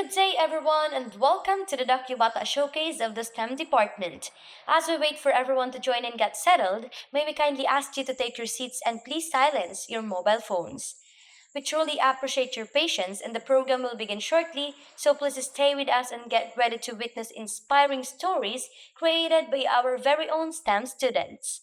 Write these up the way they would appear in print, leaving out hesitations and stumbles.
Good day, everyone, and welcome to the Dakubata Showcase of the STEM department. As we wait for everyone to join and get settled, may we kindly ask you to take your seats and please silence your mobile phones. We truly appreciate your patience, and the program will begin shortly, so please stay with us and get ready to witness inspiring stories created by our very own STEM students.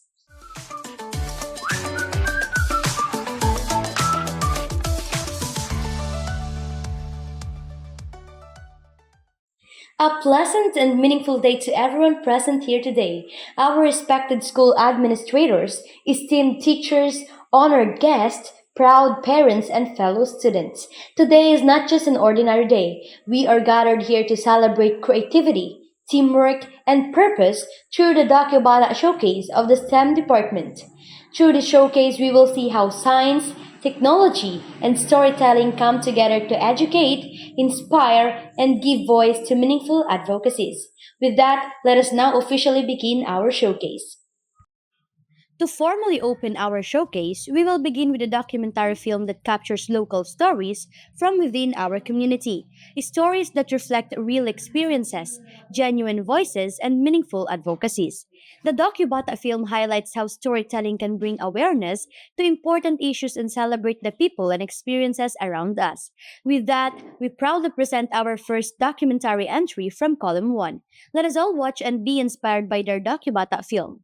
A pleasant and meaningful day to everyone present here today. Our respected school administrators, esteemed teachers, honored guests, proud parents, and fellow students. Today is not just an ordinary day. We are gathered here to celebrate creativity, teamwork, and purpose through the Dakubara showcase of the STEM department. Through the showcase, we will see how science, technology, and storytelling come together to educate, inspire, and give voice to meaningful advocacies. With that, let us now officially begin our showcase. To formally open our showcase, we will begin with a documentary film that captures local stories from within our community. Stories that reflect real experiences, genuine voices, and meaningful advocacies. The Docubata film highlights how storytelling can bring awareness to important issues and celebrate the people and experiences around us. With that, we proudly present our first documentary entry from Column 1. Let us all watch and be inspired by their Docubata film.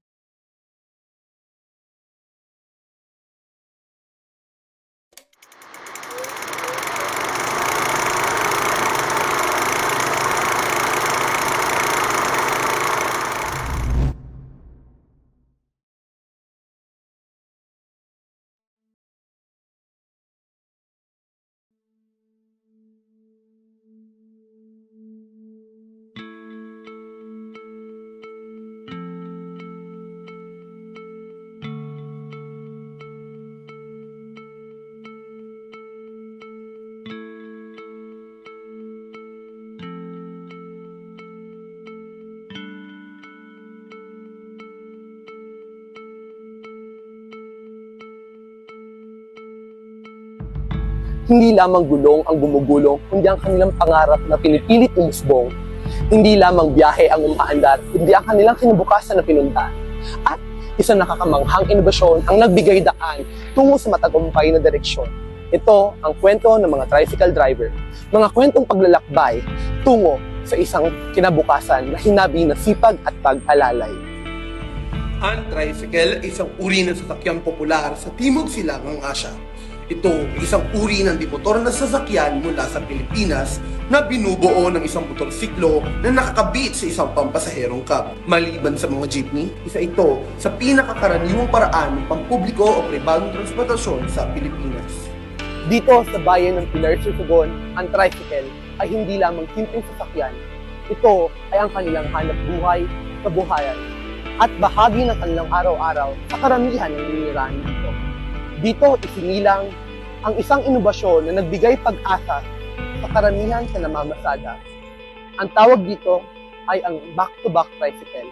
Hindi lamang gulong ang gumugulong, kundi ang kanilang pangarap na pinipilit umusbong. Hindi lamang biyahe ang umaandar, kundi ang kanilang kinabukasan na pinuntahan. At isang nakakamanghang inobasyon ang nagbigay daan tungo sa matagumpay na direksyon. Ito ang kwento ng mga tricycle driver, mga kwentong paglalakbay tungo sa isang kinabukasan na hinabi na sipag at pag-alalay. Ang tricycle ay isang uri ng sasakyang popular sa Timog Silangang Asya. Ito ay isang uri ng dimotor na sasakyan mula sa Pilipinas na binubuo ng isang motorsiklo na nakakabit sa isang pampasaherong cab. Maliban sa mga jeepney, isa ito sa pinakakaraniwang paraan ng pampubliko o pribadong transportasyon sa Pilipinas. Dito sa bayan ng Pilar Sursogon, ang tricycle ay hindi lamang simpleng sasakyan. Ito ay ang kanilang hanap buhay, kabuhayan, at bahagi ng kanilang araw-araw sa karamihan ng ninirahan dito. Dito isinilang ang isang inobasyon na nagbigay pag-asa sa karamihan sa namamasada. Ang tawag dito ay ang back-to-back tricycle.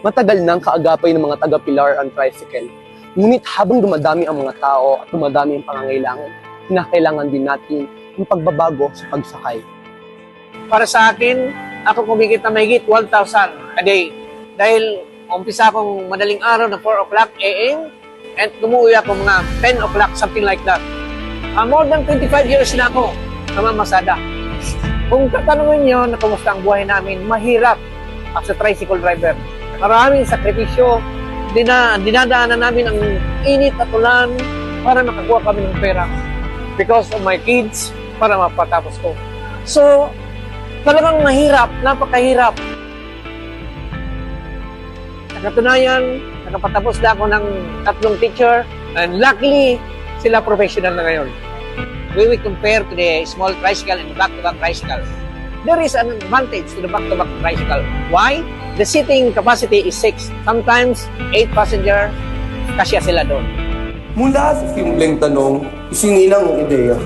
Matagal nang kaagapay ng mga taga-Pilar ang tricycle. Ngunit habang dumadami ang mga tao at dumadami ang pangangailangan, kinakailangan din natin ang pagbabago sa pagsakay. Para sa akin, ako kumikita mahigit 1,000 a day. Dahil umpisa akong madaling araw na 4 o'clock a.m. and umuwi ako mga 10 o'clock, something like that. More than 25 years na ako namamasada. Kung tatanungin nyo na kumusta ang buhay namin, mahirap as a tricycle driver. Maraming sakripisyo, dinadaanan namin ang init at ulan para makakuha kami ng pera. Because of my kids, para mapatapos ko. So, talagang mahirap, napakahirap. Nakatunayan, nakapatapos na ako ng 3 teacher and luckily, sila professional na ngayon. We will compare to the small tricycle and back-to-back tricycle. There is an advantage to the back-to-back tricycle. Why? The seating capacity is 6. Sometimes, 8 passenger, kasya sila doon. Mula sa simpleng tanong, isinilang ang ideya.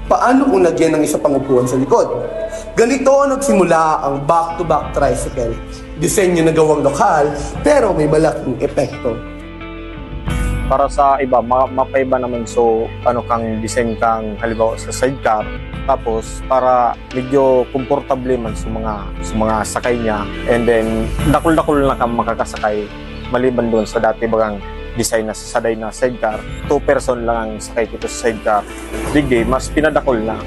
Paano kung lagyan ng isa pang upuan sa likod? Ganito nagsimula ang back-to-back tricycle. Disenyo na gawang lokal, pero may malaking epekto. Para sa iba, mapaiba naman. So, kang design kang halimbawa sa sidecar. Tapos, para medyo komportable man sa mga sakay niya. And then, dakol-dakol na kang makakasakay. Maliban doon sa dati bagang design na saday na sidecar. 2 person lang ang sakay dito sa sidecar. Digdi, mas pinadakol lang.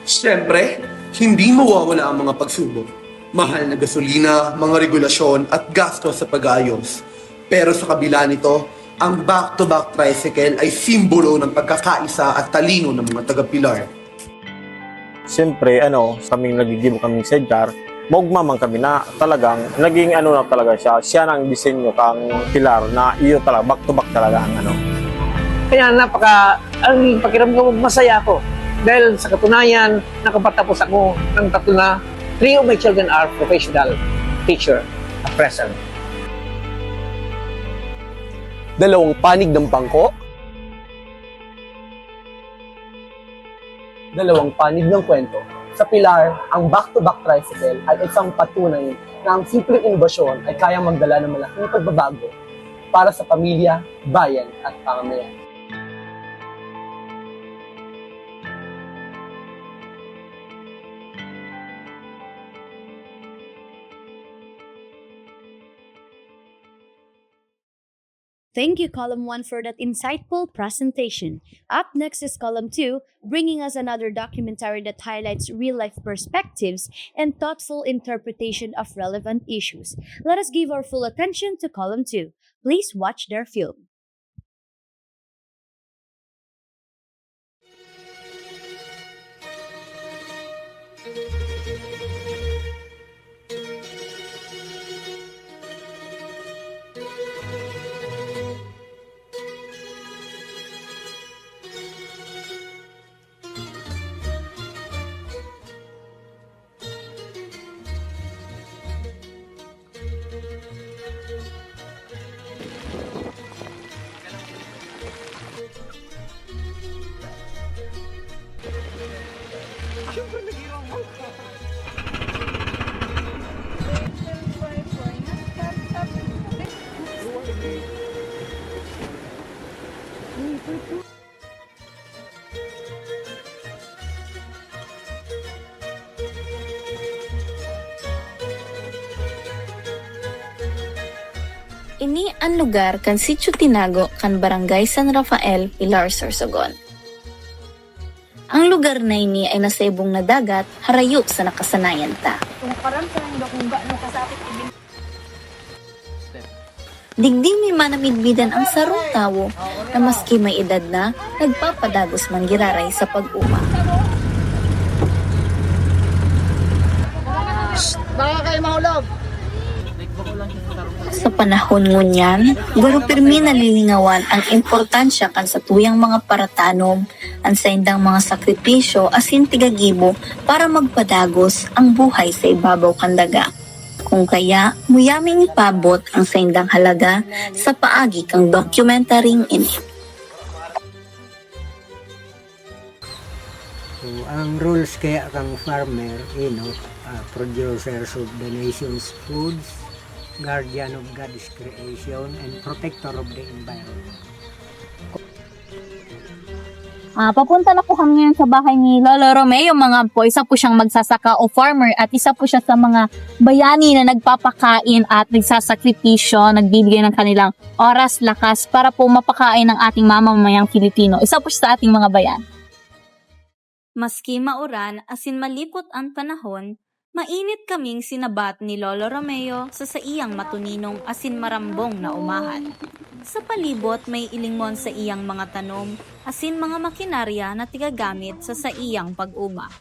Siyempre, hindi mawawala ang mga pagsubok. Mahal na gasolina, mga regulasyon at gastos sa pag-aayos. Pero sa kabila nito, ang back-to-back tricycle ay simbolo ng pagkakaisa at talino ng mga taga-Pilar. Siyempre, kaming nagigibo kaming sidecar, maugmamang kami na talagang naging na talaga siya. Siya nang disenyo kang pilar na iyo talaga, back-to-back talaga ang Kaya ang pakiramdam ko masaya ako. Dahil sa katunayan, nakapatapos ako ng 3 na 3 of my children are professional teacher at present. 2 panig ng bangko, 2 panig ng kwento. Sa Pilar, ang back-to-back tricycle ay isang patunay na ang simpleng inobasyon ay kayang magdala ng malaking pagbabago para sa pamilya, bayan at pamamayan. Thank you, Column 1, for that insightful presentation. Up next is Column 2, bringing us another documentary that highlights real-life perspectives and thoughtful interpretation of relevant issues. Let us give our full attention to Column 2. Please watch their film. Ini ang lugar kan Sitio Tinago kan Barangay San Rafael, Pilar, Sorsogon. Ang lugar na ini ay nasa ibong na dagat, harayop sa nakasanayan ta. Digdi may manamidbidan ang sarong tawo na maski may edad na, nagpapadagos man giraray sa pag-uma. Sa panahon ngunyan, guro pirmi nalilingawan ang importansya kan sa tuyang mga paratanom, ang sa indang mga sakripisyo asin tigagibo para magpadagos ang buhay sa ibabaw kan daga. Kung kaya, muyaming ipabot ang sa indang halaga sa paagi kang documentaring ini. So, ang rules kaya kang farmer, producers of the nation's foods, guardian of God's creation, and protector of the environment. Papunta na po kami ngayon sa bahay ni Lolo Romeo, mga po. Isa po siyang magsasaka o farmer at isa po siya sa mga bayani na nagpapakain at nagsasakripisyo, nagbibigay ng kanilang oras, lakas para po mapakain ng ating mamamayang Pilipino. Isa po siya sa ating mga bayan. Maski mauran asin malipot ang panahon, mainit kaming sinabat ni Lolo Romeo sa iyang matuninong asin marambong na umahan. Sa palibot may ilingon sa iyang mga tanom asin mga makinarya na tigagamit sa iyang pag-uma.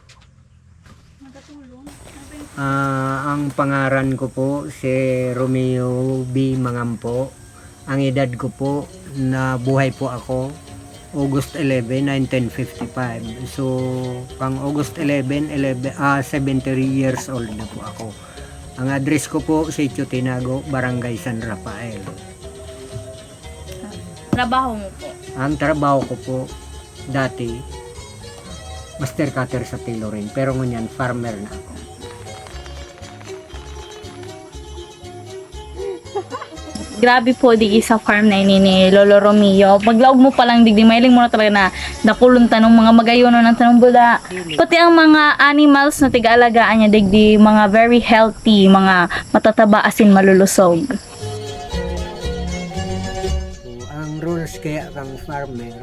Ang pangaran ko po si Romeo B. Mangampo. Ang edad ko po na buhay po ako August 11, 1955. So, pang August 11, 73 years old na po ako. Ang address ko po, Sitio Tinago, Barangay San Rafael. Trabaho mo po? Ang trabaho ko po dati, master cutter sa tailoring, pero ngunyan farmer na ako. Grabe po di sa farm na ini ni Lolo Romeo. Maglaog mo pa lang digdi mailing mo na talaga na nakulong tanong mga magayono ng tanong bula. Pati ang mga animals na tiga-alagaan niya digdi mga very healthy, mga matataba asin malulusog. So, ang rules kaya kang farmer,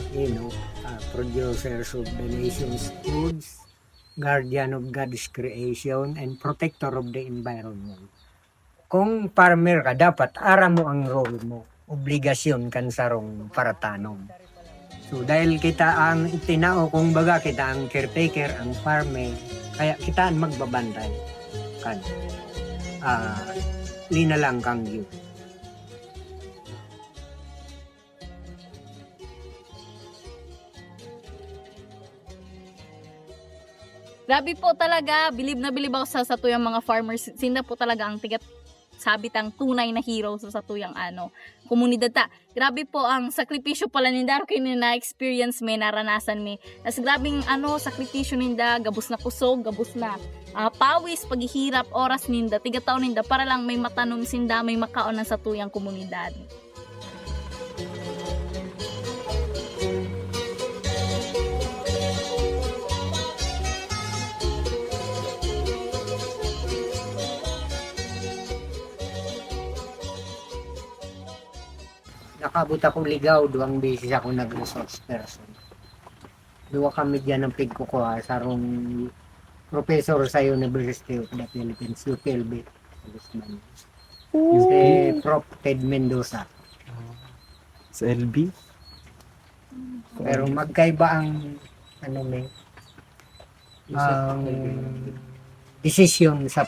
producers of the nation's foods, guardian of God's creation, and protector of the environment. Kung farmer ka, dapat aram mo ang role mo. Obligasyon kan sarong paratanom. So dahil kita ang itinao, kung baga kita ang caretaker, ang farmer, kaya kita ang magbabantay. Kan. Lina lang kang yun. Grabe po talaga, bilib na bilib ako sa satuyang mga farmers. Sinda po talaga ang tigat sabit ang tunay na hero sa satuyang komunidad ta. Grabe po ang sakripisyo pala ninda kay na experience may naranasan mi. Nas grabing sakripisyo ninda, gabos na kusog, gabos na pawis, paghihirap, oras ninda, 3 taon ninda para lang may matanom sinda, may makaon ng satuyang komunidad. Nakabot akong ligaw, 2 beses ako nag-resource person. 2 kami dyan ng pigkukuha sa rong professor sa University of the Philippines, UPLB. Si Prof. Ted Mendoza. Sa LB? Pero magkaiba ang decision sa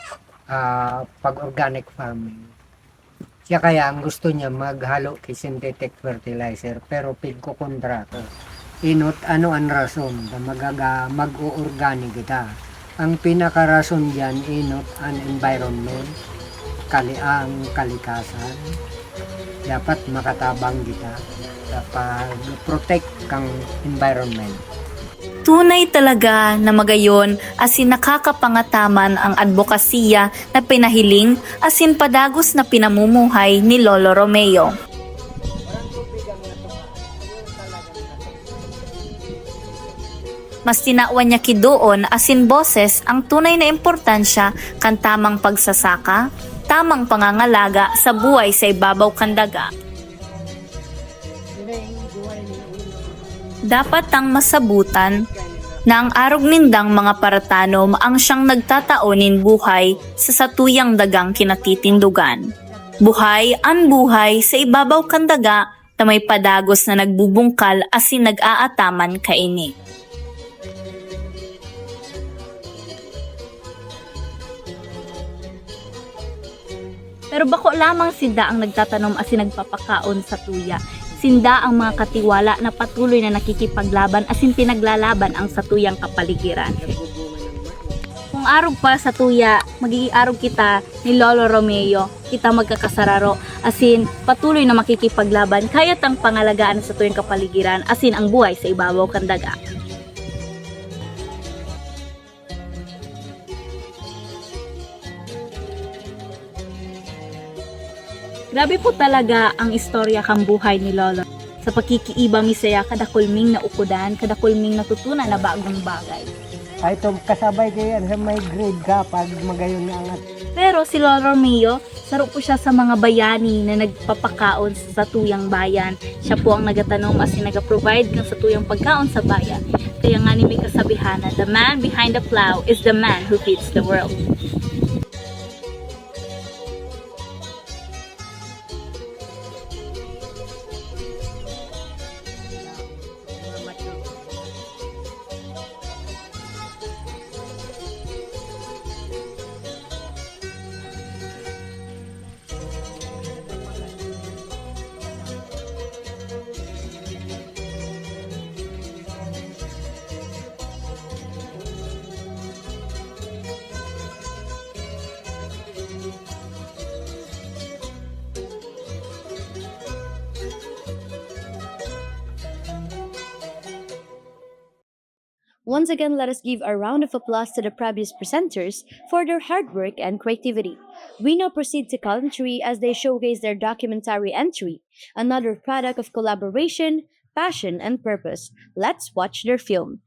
pag-organic farming. Siya kaya ang gusto niya maghalo kay synthetic fertilizer pero pigkukontra ko. Inot ang rason na mag-o-organic kita. Ang pinakarason diyan inot ang environment, ang kalikasan. Dapat makatabang kita dapat protect kang environment. Tunay talaga na magayon asin nakakapangataman ang advokasya na pinahiling asin padagos na pinamumuhay ni Lolo Romeo. Mas tinawan niya kidoon asin boses ang tunay na importansya kan tamang pagsasaka, tamang pangangalaga sa buhay sa ibabaw kan daga. Dapat ang masabutan na ang arog nindang mga paratanom ang siyang nagtataonin buhay sa satuyang dagang kinatitindugan. Buhay ang buhay sa ibabaw kan daga na may padagos na nagbubungkal asin nag-aataman kaini. Pero bako lamang sinda ang nagtatanom asin nagpapakaon sa tuya. Sinda ang mga katiwala na patuloy na nakikipaglaban asin pinaglalaban ang satuyang kapaligiran. Kung arog pa sa tuya, magiiarog kita ni Lolo Romeo, kita magkakasararo, asin patuloy na makikipaglaban, kaya't ang pangalagaan sa tuyang kapaligiran, asin ang buhay sa ibabaw kan daga. Grabe po talaga ang istorya kang buhay ni Lolo. Sa pagkikiiba misaya, kadakulming na ukudan, kadakulming natutunan na bagong bagay. Ay, ito kasabay kayo sa may grade ka pag magayon na angat. Pero si Lolo Romeo, saro po siya sa mga bayani na nagpapakaon sa tuyang bayan. Siya po ang nagatanom as in nag-provide ng sa tuyang pagkaon sa bayan. Kaya nga ni may kasabihan na the man behind the plow is the man who feeds the world. Once again, let us give a round of applause to the previous presenters for their hard work and creativity. We now proceed to column 3 as they showcase their documentary entry, another product of collaboration, passion, and purpose. Let's watch their film.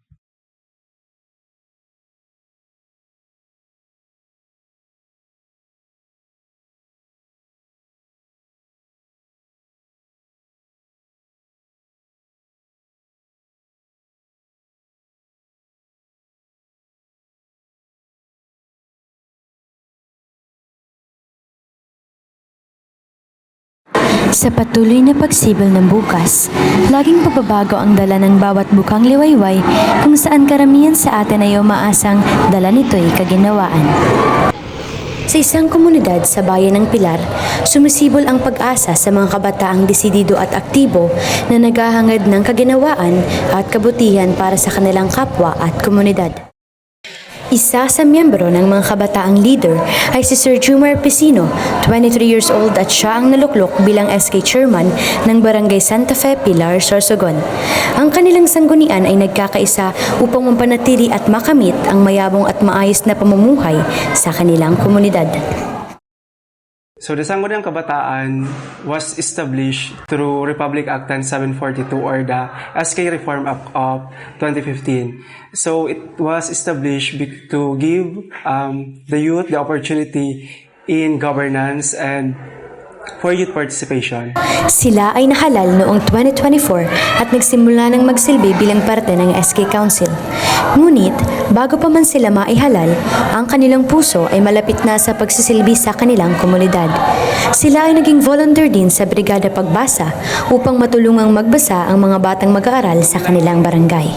Sa patuloy na pagsibol ng bukas, laging pagbabago ang dala ng bawat bukang liwayway kung saan karamihan sa atin ay umaasang dala nito'y kaginawaan. Sa isang komunidad sa bayan ng Pilar, sumisibol ang pag-asa sa mga kabataang desidido at aktibo na naghahangad ng kaginawaan at kabutihan para sa kanilang kapwa at komunidad. Isa sa miyembro ng mga kabataang leader ay si Sir Jumar Pisino, 23 years old at siya ang naluklok bilang SK Chairman ng Barangay Santa Fe, Pilar, Sorsogon. Ang kanilang sanggunian ay nagkakaisa upang mampanatili at makamit ang mayabong at maayos na pamumuhay sa kanilang komunidad. So the Sangguniang Kabataan was established through Republic Act 742 or the SK Reform Act of 2015. So it was established to give the youth the opportunity in governance and for youth participation. Sila ay nahalal noong 2024 at nagsimula ng magsilbi bilang parte ng SK Council. Ngunit, bago pa man sila maihalal, ang kanilang puso ay malapit na sa pagsisilbi sa kanilang komunidad. Sila ay naging volunteer din sa Brigada Pagbasa upang matulungang magbasa ang mga batang mag-aaral sa kanilang barangay.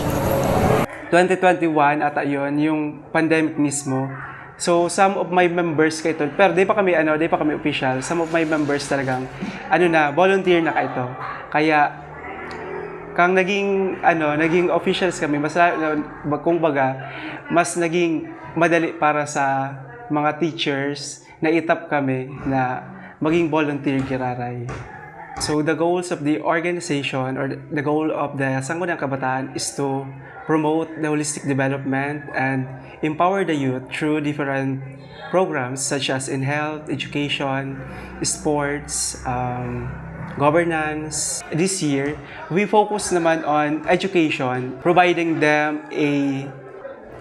2021 ata yun, yung pandemic mismo. So some of my members kayo, pero di pa kami official. Some of my members talagang volunteer na kayo. Kaya kang naging officials kami, mas naging madali para sa mga teachers na itap kami na maging volunteer giraray. So the goals of the organization or the goal of the Sangguniang Kabataan is to promote the holistic development and empower the youth through different programs such as in health, education, sports, governance. This year, we focus naman on education, providing them a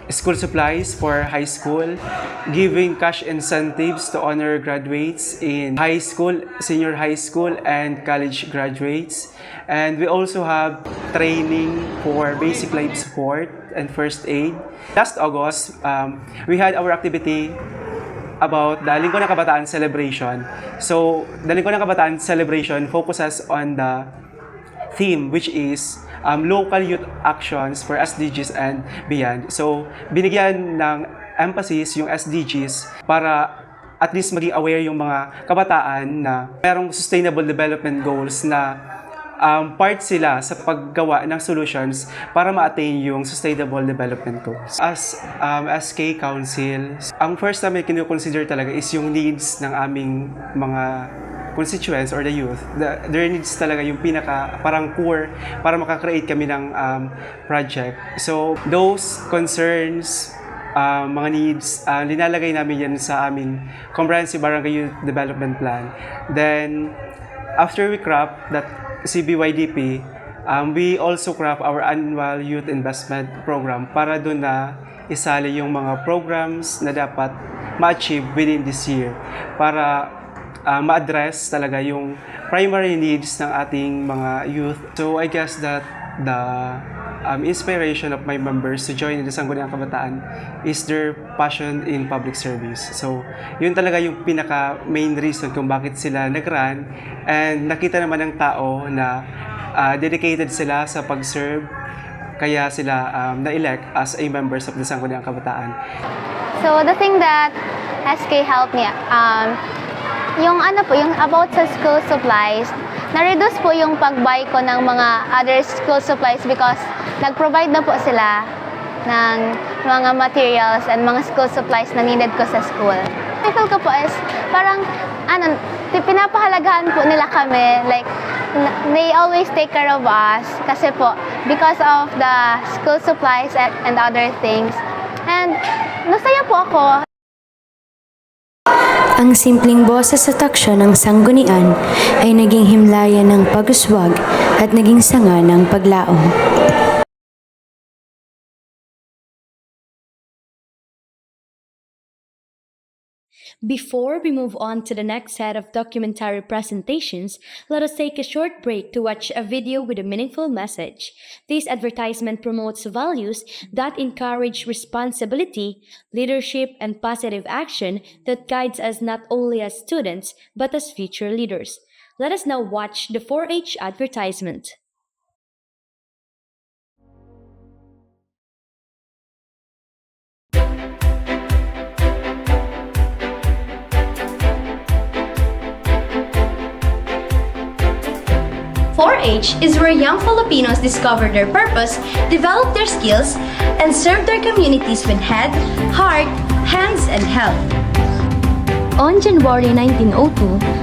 school supplies for high school, giving cash incentives to honor graduates in high school, senior high school, and college graduates. And we also have training for basic life support and first aid. Last August, we had our activity about the Linggo ng Kabataan celebration. So, the Linggo ng Kabataan celebration focuses on the theme, which is local youth actions for SDGs and beyond. So, binigyan ng emphasis yung SDGs para at least maging aware yung mga kabataan na merong sustainable development goals na part sila sa paggawa ng solutions para ma-attain yung sustainable development goals. As SK Council, ang first namin kino-consider talaga is yung needs ng aming mga constituents or the youth. Their needs talaga yung parang core para makakreate kami ng project. So those concerns, mga needs, linalagay namin yan sa aming Comprehensive Barangay Youth Development Plan. Then after we craft that CBYDP, we also craft our annual youth investment program para doon na isali yung mga programs na dapat ma-achieve within this year para ma-address talaga yung primary needs ng ating mga youth. So I guess that the inspiration of my members to join the Sangguniang Kabataan is their passion in public service. So, yun talaga yung pinaka-main reason kung bakit sila nag-run, and nakita naman ng tao na dedicated sila sa pag-serve, kaya sila na-elect as a members of the Sangguniang Kabataan. So, the thing that SK helped me, yung about sa school supplies, na-reduce po yung pag-buy ko ng mga other school supplies because nag-provide na po sila ng mga materials and mga school supplies na needed ko sa school. I feel ko po is parang pinapahalagahan po nila kami, like they always take care of us kasi po, because of the school supplies and other things. And masaya po ako. Ang simpleng boses sa taksyon ng sanggunian ay naging himlayan ng pag-uswag at naging sanga ng paglaong. Before we move on to the next set of documentary presentations, let us take a short break to watch a video with a meaningful message. This advertisement promotes values that encourage responsibility, leadership, and positive action that guides us not only as students, but as future leaders. Let us now watch the 4-H advertisement. .4-H is where young Filipinos discover their purpose, develop their skills, and serve their communities with head, heart, hands, and health. On January 1902,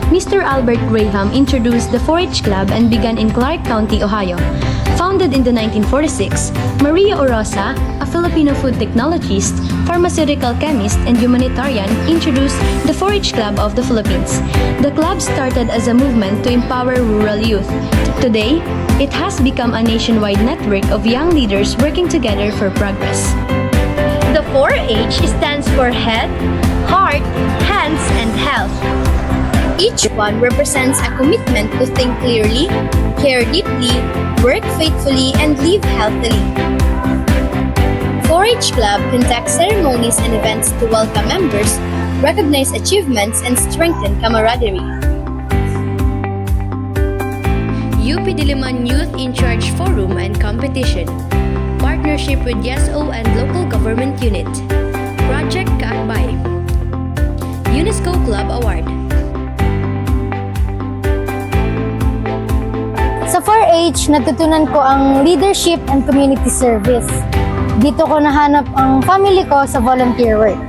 Mr. Albert Graham introduced the 4-H Club and began in Clark County, Ohio. Founded in the 1946, Maria Orosa, a Filipino food technologist, pharmaceutical chemist, and humanitarian, introduced the 4-H Club of the Philippines. The club started as a movement to empower rural youth. Today, it has become a nationwide network of young leaders working together for progress. The 4-H stands for head, heart, hands, and health. Each one represents a commitment to think clearly, care deeply, work faithfully, and live healthily. 4-H Club conducts ceremonies and events to welcome members, recognize achievements, and strengthen camaraderie. UP Diliman Youth in Charge Forum and Competition. Partnership with YESO and Local Government Unit. Project Kaakbay. UNESCO Club Award. Sa 4-H, natutunan ko ang leadership and community service. Dito ko nahanap ang family ko sa volunteer work.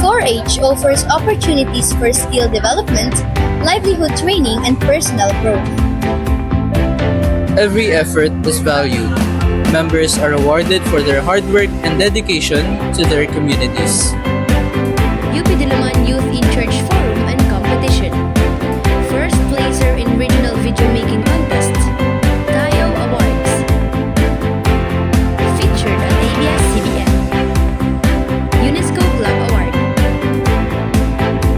4-H offers opportunities for skill development, livelihood training, and personal growth. Every effort is valued. Members are rewarded for their hard work and dedication to their communities. UP Diliman Youth in Church Forum and Competition. First placer in Regional Video Making Contest. Tayo Awards. Featured at ABS-CBN. UNESCO Club Award.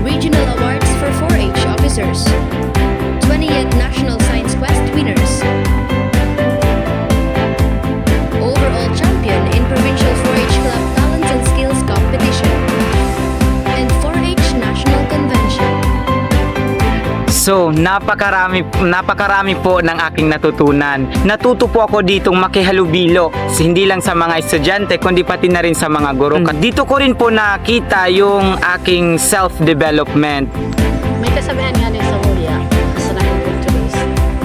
Regional Awards for 4-H Officers. 20th National Science Quest winners. Overall champion in Provincial 4-H Club Talents and Skills Competition. And 4-H National Convention. So, napakarami po ng aking natutunan. Natuto po ako ditong makihalubilo, hindi lang sa mga estudyante, kundi pati na rin sa mga guro. Dito ko rin po nakita yung aking self-development. May kasabihan nga din sa Korea, as an agriculturist,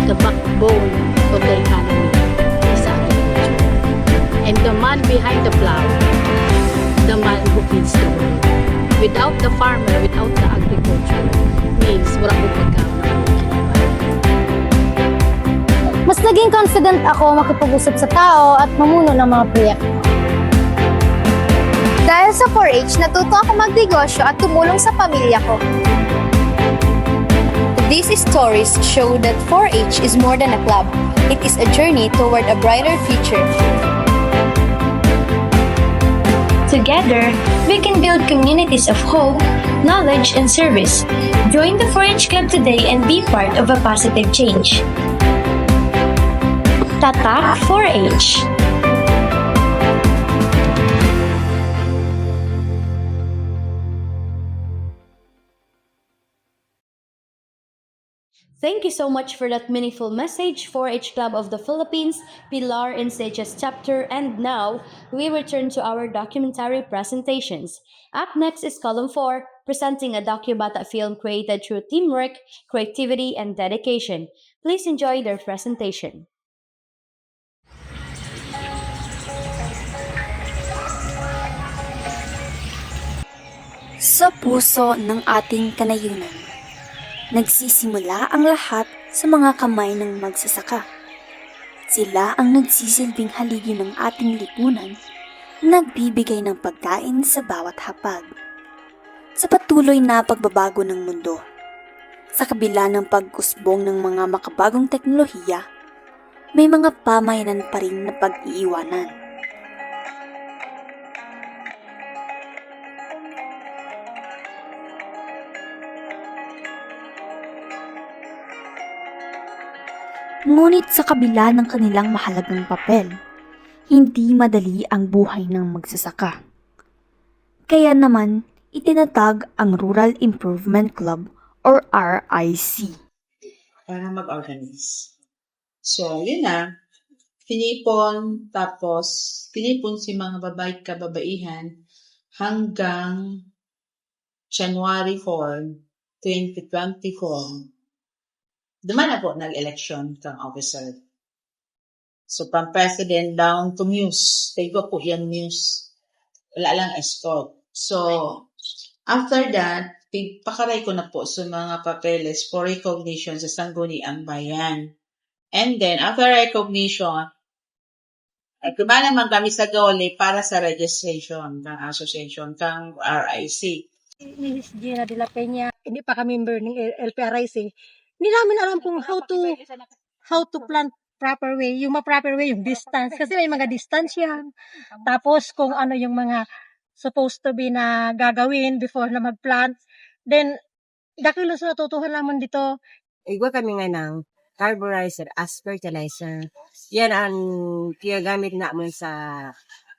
the backbone of the economy is agriculture. And the man behind the plow, the man who feeds the world. Without the farmer, without the agriculture, means wala ko pagkaon. Mas naging confident ako makipag-usap sa tao at mamuno ng mga proyekto. Dahil sa 4-H, natuto ako magnegosyo at tumulong sa pamilya ko. These stories show that 4-H is more than a club. It is a journey toward a brighter future. Together, we can build communities of hope, knowledge, and service. Join the 4-H Club today and be part of a positive change. Tatak 4-H. Thank you so much for that meaningful message, 4-H Club of the Philippines, Pilar and Sages chapter. And now, we return to our documentary presentations. Up next is Column 4, presenting a Docubata film created through teamwork, creativity, and dedication. Please enjoy their presentation. Sa puso ng ating kanayunan, nagsisimula ang lahat sa mga kamay ng magsasaka. Sila ang nagsisilbing haligi ng ating lipunan, nagbibigay ng pagkain sa bawat hapag. Sa patuloy na pagbabago ng mundo, sa kabila ng pag-usbong ng mga makabagong teknolohiya, may mga pamayanan pa rin na pag-iiwanan. Ngunit sa kabila ng kanilang mahalagang papel, hindi madali ang buhay ng magsasaka. Kaya naman, itinatag ang Rural Improvement Club or RIC. Para mag-organize. So, yun na. Tinipon si mga babae kababaihan hanggang January 4, 2024. Duman na po nag-election kang officer. So, from president down to muse. Tayo po yan muse. Wala lang escort. So, after that, pakaray ko na po sa mga papeles for recognition sa Sangguniang Bayan. And then, after recognition, kumana naman kami sa Gole para sa registration ng association, kang RIC. Miss Gina de la Peña, hindi pa ka member ng LPRIC. Hindi namin alam kung how to plant proper way, yung proper way, yung distance. Kasi may mga distance yan. Tapos kung ano yung mga supposed to be na gagawin before na mag-plant. Then, dakilo sa natutuhan naman dito. Igwa kami nga ng carburizer as fertilizer. Yan ang ginagamit namin sa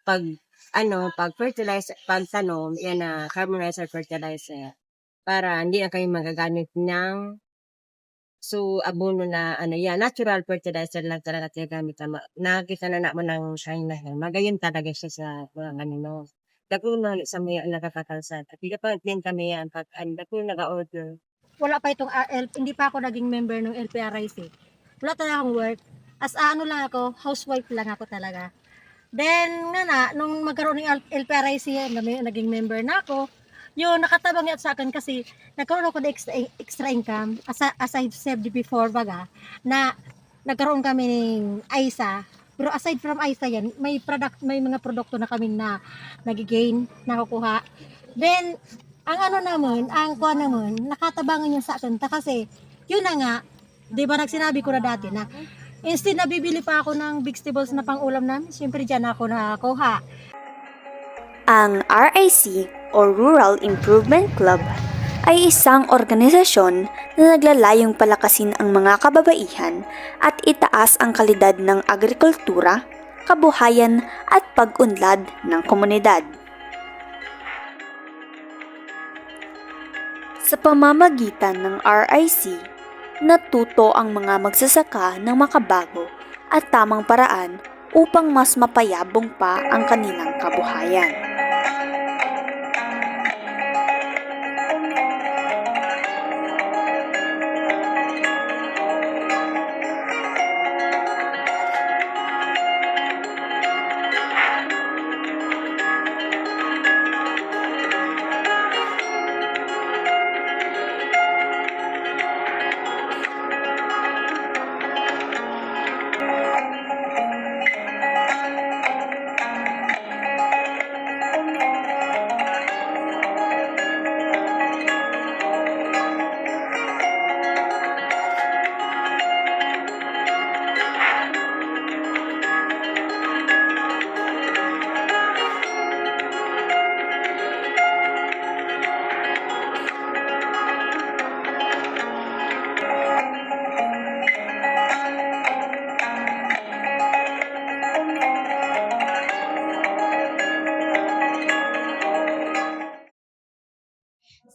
pag-fertilizer, pagtanom, yan na carburizer fertilizer. Para hindi na kami magagamit ng abono na natural fertilizer lang talaga ginagamit. Nakakita na naman ng China. Magayon talaga siya sa mga ganino. Dako na sa mga nakakakalsat. At hindi pa din kami yan. Dako nag-order. Wala pa itong hindi pa ako naging member ng LPRIC. Wala talaga akong work. Lang ako, housewife lang ako talaga. Then, nung magkaroon ng LPRIC, naging member na ako, yun, nakatabang yan sa akin kasi nagkaroon ako ng extra income as I said before na nagkaroon kami ng AISA. Pero aside from AISA yan, may mga produkto na kami na nagigain, nakukuha. Then, ang kuha naman, nakatabangan yun sa akin kasi yun na nga, di ba nagsinabi ko na dati na instead na bibili pa ako ng vegetables na pang-ulam namin, siyempre dyan ako nakakuha. Ang RIC o Rural Improvement Club ay isang organisasyon na naglalayong palakasin ang mga kababaihan at itaas ang kalidad ng agrikultura, kabuhayan at pag-unlad ng komunidad. Sa pamamagitan ng RIC, natuto ang mga magsasaka ng makabago at tamang paraan upang mas mapayabong pa ang kanilang kabuhayan.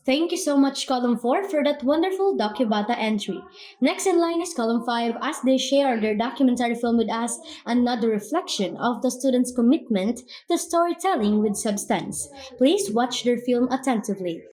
Thank you so much, Column 4, for that wonderful Docubata entry. Next in line is Column 5 as they share their documentary film with us, another reflection of the students' commitment to storytelling with substance. Please watch their film attentively.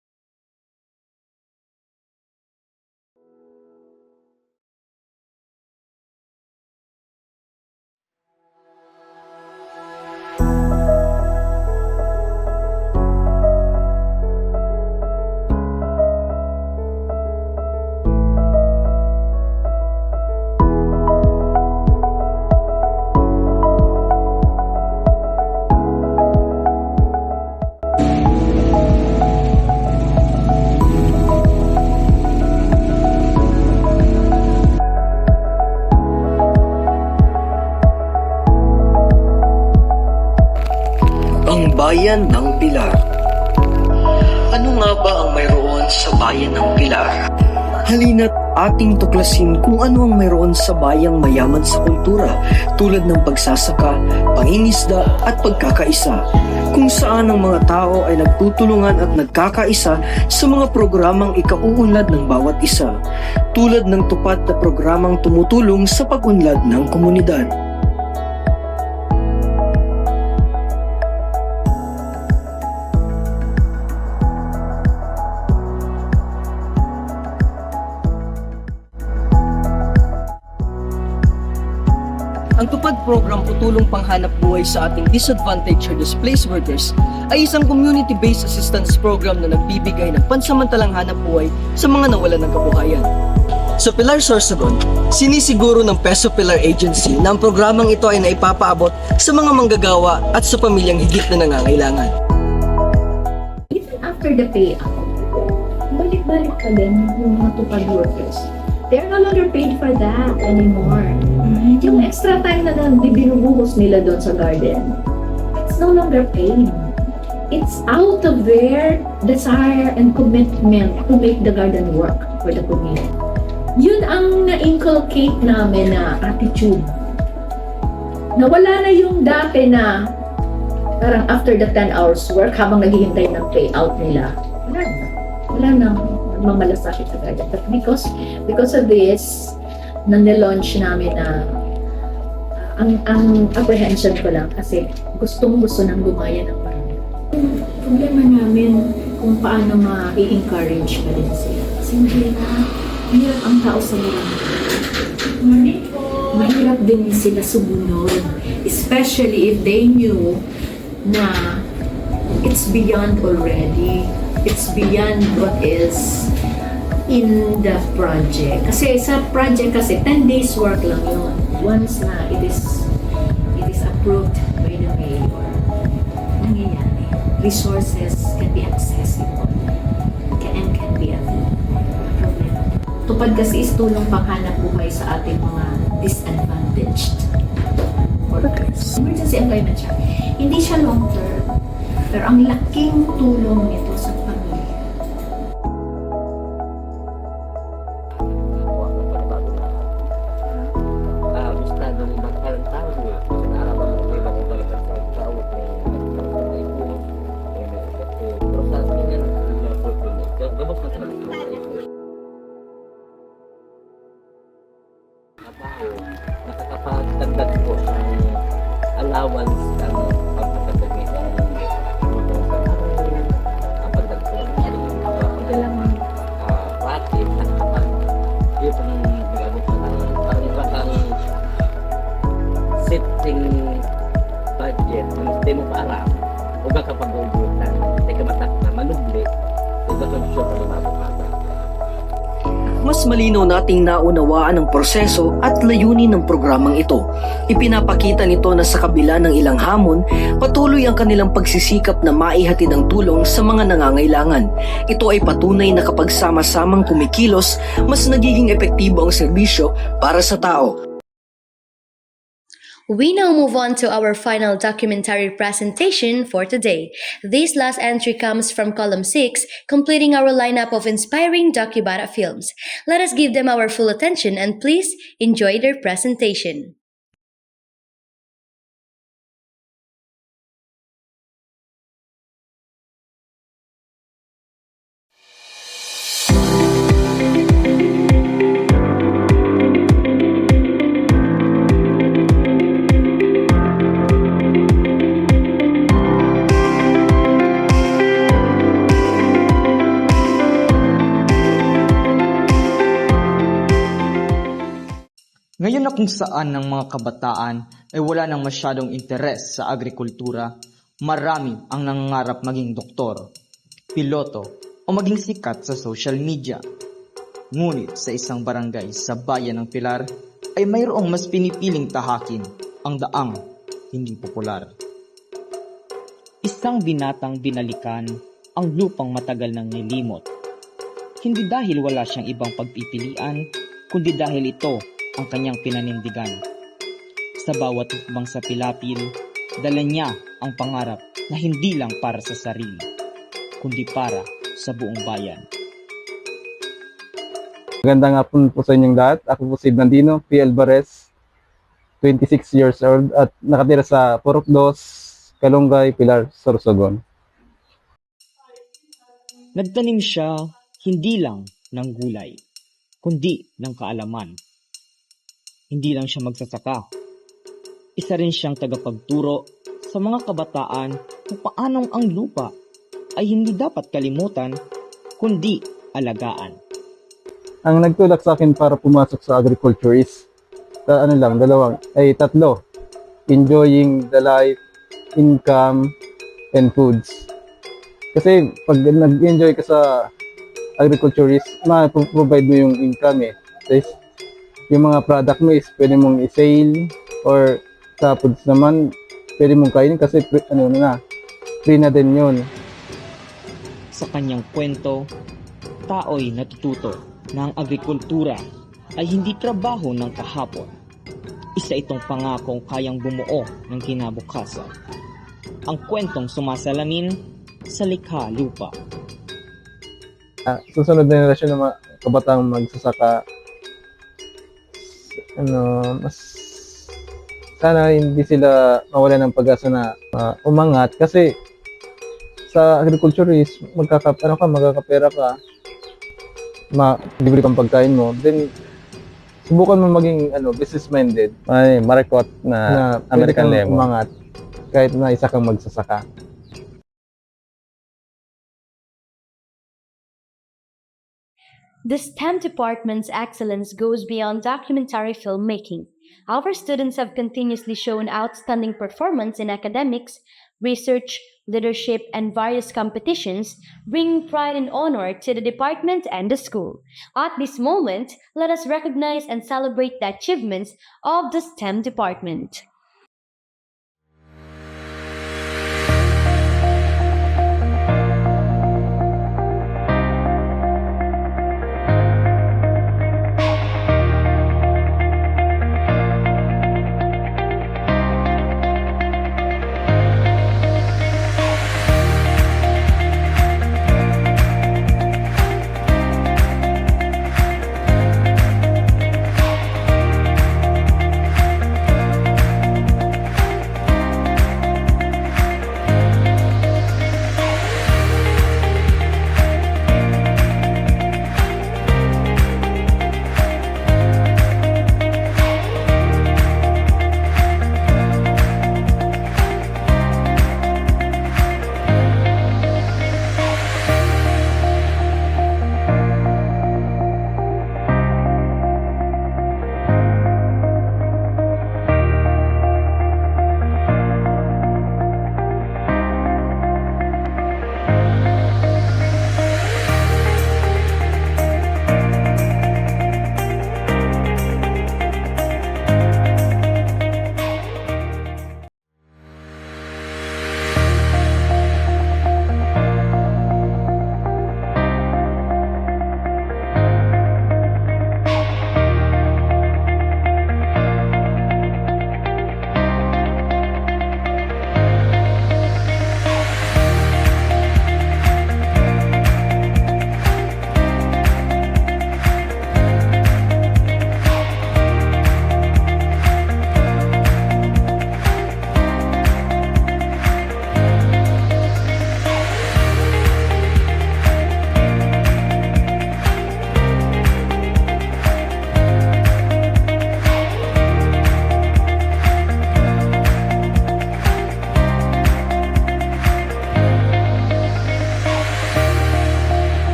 Bayan ng Pilar. Ano nga ba ang mayroon sa Bayan ng Pilar? Halina't ating tuklasin kung ano ang mayroon sa bayang mayaman sa kultura tulad ng pagsasaka, pangingisda at pagkakaisa, kung saan ang mga tao ay nagtutulungan at nagkakaisa sa mga programang ikauunlad ng bawat isa, tulad ng tupad na programang tumutulong sa pag-unlad ng komunidad. Ang Tupad Program o Tulong Panghanap Buhay sa ating disadvantaged or displaced workers ay isang community-based assistance program na nagbibigay ng pansamantalang hanap buhay sa mga nawalan ng kabuhayan. Sa Pilar Sorsogon, sinisiguro ng Peso Pilar Agency na ang programang ito ay naipapaabot sa mga manggagawa at sa pamilyang higit na nangangailangan. Even after the payout, balik-balik pa din yung mga Tupad workers. They're no longer paid for that anymore. Yung extra time na binubuhos nila doon sa garden, it's no longer paid. It's out of their desire and commitment to make the garden work for the community. Yun ang na-inculcate namin na attitude. Nawala na yung dati na parang after the 10 hours work, habang naghihintay ng payout nila, wala na mamalasakit sa garden. But because of this, nanilaunch namin na ang apprehension ko lang kasi gustong-gusto nang gumaya ng marami. Problema namin kung paano ma-i-encourage pa din sila. Kasi mahirap ang tao sa mahirap din sila sumunod. Especially if they knew na it's beyond already. It's beyond what is in the project. Kasi sa project 10 days work lang yun. Once na it is approved by the mayor, nangyayari. Resources can be accessible and can be a problem. Tupad kasi is tulong panghanap buhay sa ating mga disadvantaged workers. Emergency employment siya. Hindi siya long term, pero ang laking tulong nito sa pamilya. Nakakapagdagdag po ng allowance ng pagpapagdagdag ng pagdagdag po ng racket at kapag dito ng nagamit po ng parang setting budget ng sistema para o ba kapag uubutan ay kamatak na manubli o ba konsyon na mabukata. Mas malinaw nating naunawaan ang proseso at layunin ng programang ito. Ipinapakita nito na sa kabila ng ilang hamon, patuloy ang kanilang pagsisikap na maihatid ang tulong sa mga nangangailangan. Ito ay patunay na kapag sama-samang kumikilos, mas nagiging epektibo ang serbisyo para sa tao. We now move on to our final documentary presentation for today. This last entry comes from column 6, completing our lineup of inspiring Docubata films. Let us give them our full attention and please enjoy their presentation. Ngayon na kung saan ng mga kabataan ay wala nang masyadong interes sa agrikultura, marami ang nangangarap maging doktor, piloto o maging sikat sa social media. Ngunit sa isang barangay sa bayan ng Pilar ay mayroong mas pinipiling tahakin ang daang hindi popular. Isang binatang binalikan ang lupang matagal nang nilimot. Hindi dahil wala siyang ibang pagpipilian, kundi dahil ito ang kanyang pinanindigan. Sa bawat hukbang sa pilapil, dala niya ang pangarap na hindi lang para sa sarili, kundi para sa buong bayan. Magandang hapon po sa inyong lahat. Ako po si Blandino P. Alvarez, 26 years old at nakatira sa Purok 2, Kalungay, Pilar, Sorsogon. Nagtanim siya hindi lang ng gulay, kundi ng kaalaman. Hindi lang siya magsasaka. Isa rin siyang tagapagturo sa mga kabataan kung paanong ang lupa ay hindi dapat kalimutan, kundi alagaan. Ang nagtulak sa akin para pumasok sa agriculture is tatlo. Enjoying the life, income, and foods. Kasi pag nag-enjoy ka sa agriculture is ma-provide mo yung income eh. Tapos, yung mga product mo is pwede mong i-sale or sa foods naman pwede mong kainin kasi free na din yun. Sa kanyang kwento, tao'y natututo na ang agrikultura ay hindi trabaho ng kahapon. Isa itong pangakong kayang bumuo ng kinabukasan. Ang kwentong sumasalamin sa likha lupa. Susunod na henerasyon ng mga kabataang magsasaka, mas sana hindi sila mawalan ng pag-asa na umangat kasi sa agriculture is magkakapera ka, libre kang pagkain mo, then subukan mo maging business-minded. Marikot na American pwede kang lemon. umangat kahit na isa kang magsasaka. The STEM department's excellence goes beyond documentary filmmaking. Our students have continuously shown outstanding performance in academics, research, leadership, and various competitions, bringing pride and honor to the department and the school. At this moment, let us recognize and celebrate the achievements of the STEM department.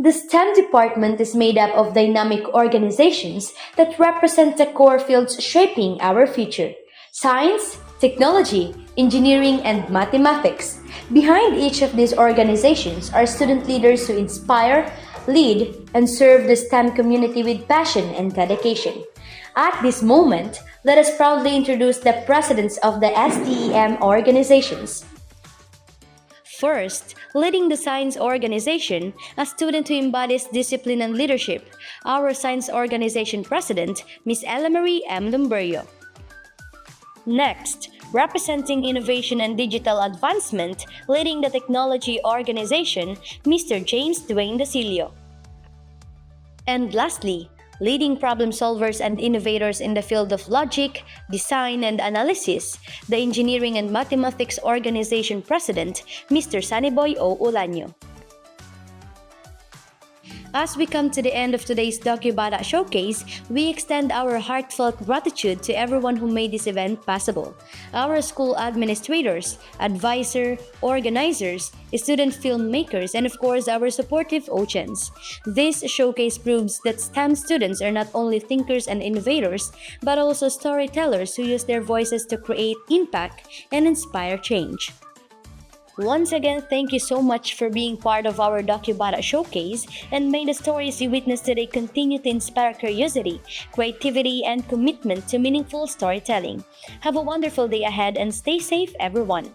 The STEM department is made up of dynamic organizations that represent the core fields shaping our future: science, technology, engineering, and mathematics. Behind each of these organizations are student leaders who inspire, lead, and serve the STEM community with passion and dedication. At this moment, let us proudly introduce the presidents of the STEM organizations. First, leading the science organization, a student who embodies discipline and leadership, our science organization president, Ms. Ella Marie M. Lumberio. Next, representing innovation and digital advancement, leading the technology organization, Mr. James Dwayne Dasilio. And lastly, leading problem solvers and innovators in the field of logic, design, and analysis, the Engineering and Mathematics Organization President, Mr. Saniboy O. Ulanyo. As we come to the end of today's DocuBata Showcase, we extend our heartfelt gratitude to everyone who made this event possible. Our school administrators, advisor, organizers, student filmmakers, and of course our supportive OCHENs. This showcase proves that STEM students are not only thinkers and innovators, but also storytellers who use their voices to create impact and inspire change. Once again, thank you so much for being part of our DocuBata Showcase, and may the stories you witnessed today continue to inspire curiosity, creativity, and commitment to meaningful storytelling. Have a wonderful day ahead and stay safe, everyone.